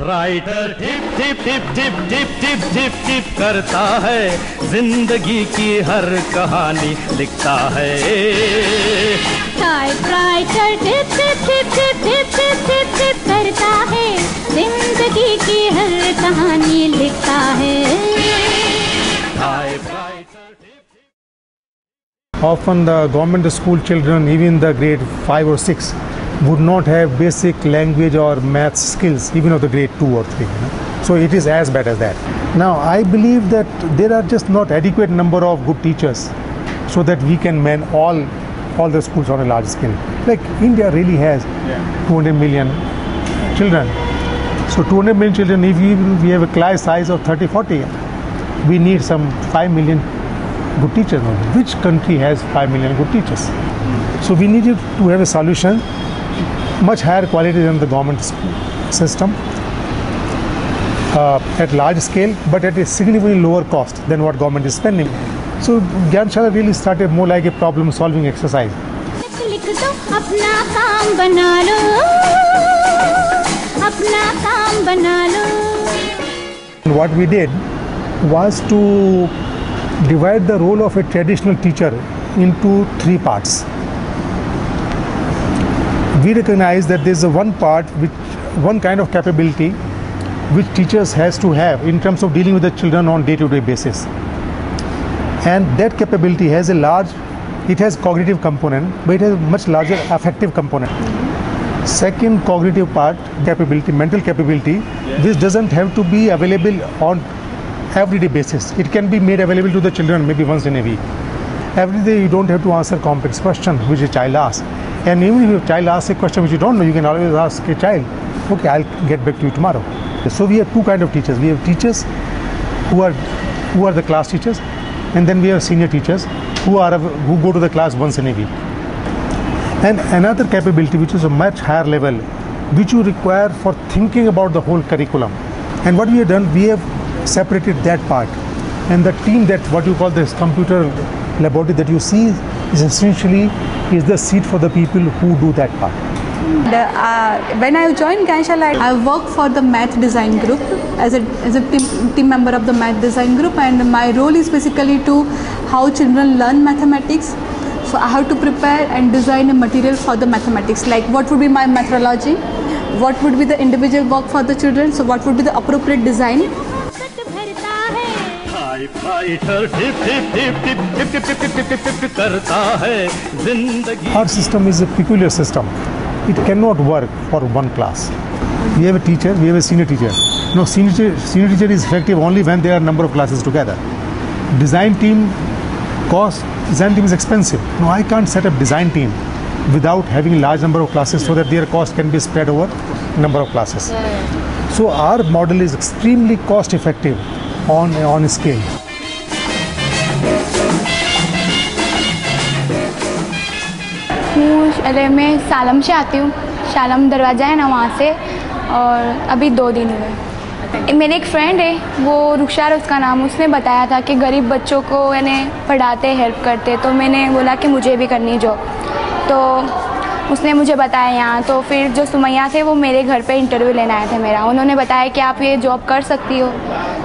Writer tip tip tip tip tip tip tip tip करता है, जिंदगी की हर कहानी लिखता है। Typewriter tip tip tip tip tip tip tip tip करता है, जिंदगी की हर कहानी लिखता है। Often the government school children, even the grade 5 or 6, would not have basic language or math skills, even of the grade 2 or 3. So it is as bad as that. Now I believe that there are just not adequate number of good teachers so that we can man all the schools on a large scale. Like India really has 200 million children. So 200 million children, if we have a class size of 30-40, we need some 5 million good teachers. Which country has 5 million good teachers? So we needed to have a solution much higher quality than the government system at large scale, but at a significantly lower cost than what government is spending. So Gyanshala really started more like a problem solving exercise. And what we did was to divide the role of a traditional teacher into 3 parts. We recognize that there is one kind of capability which teachers has to have in terms of dealing with the children on day-to-day basis, and that capability has it has cognitive component, but it has a much larger affective component. Second cognitive part, capability, mental capability, which doesn't have to be available on everyday basis. It can be made available to the children maybe once in a week. Every day you don't have to answer complex questions which a child asks. And even if a child asks a question which you don't know, you can always ask a child, okay, I'll get back to you tomorrow. So we have 2 kinds of teachers. We have teachers who are the class teachers, and then we have senior teachers who go to the class once in a week. And another capability which is a much higher level, which you require for thinking about the whole curriculum. And what we have done, we have separated that part. And the team that what you call this computer laboratory that you see is essentially the seat for the people who do that part. When I joined Gyanshala, I worked for the math design group as a team member of the math design group, and my role is basically to how children learn mathematics. So I have to prepare and design a material for the mathematics, like what would be my methodology, what would be the individual work for the children, so what would be the appropriate design. Our system is a peculiar system. It cannot work for one class. We have a teacher, we have a senior teacher. No, senior teacher is effective only when there are a number of classes together. Design team is expensive. No, I can't set up design team without having a large number of classes so that their cost can be spread over a number of classes. So our model is extremely cost effective on a scale. मैं सालम से आती हूँ, सालम दरवाज़ा है ना वहाँ से, और अभी 2 दिन हुए। मेरे एक फ्रेंड है, वो रुखसार उसका नाम, उसने बताया था कि गरीब बच्चों को यानी पढ़ाते हेल्प करते, तो मैंने बोला कि मुझे भी करनी जॉब, तो उसने मुझे बताया यहाँ। तो फिर जो सुमैया थे वो मेरे घर पे इंटरव्यू लेने आए थे मेरा, उन्होंने बताया कि आप ये जॉब कर सकती हो,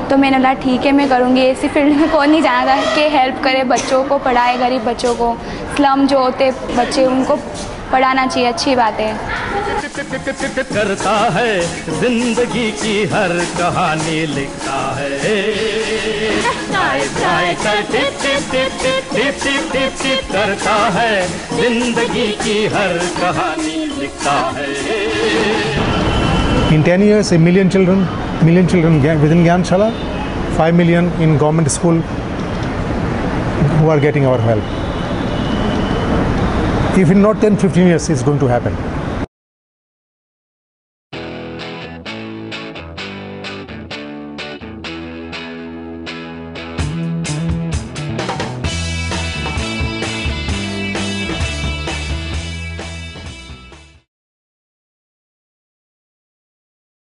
तो मैंने बोला ठीक है मैं करूँगी। ऐसी फील्ड में कौन नहीं जाना था कि हेल्प करे, बच्चों को पढ़ाए, गरीब बच्चों को, स्लम जो होते बच्चे उनको पढ़ाना चाहिए, अच्छी बात है। करता है, जिंदगी की हर कहानी लिखता है। करता है, जिंदगी की हर कहानी लिखता है। In 10 years, a million children within Gyanshala, 5 million in government school who are getting our help. If in not 10-15 years, it's going to happen.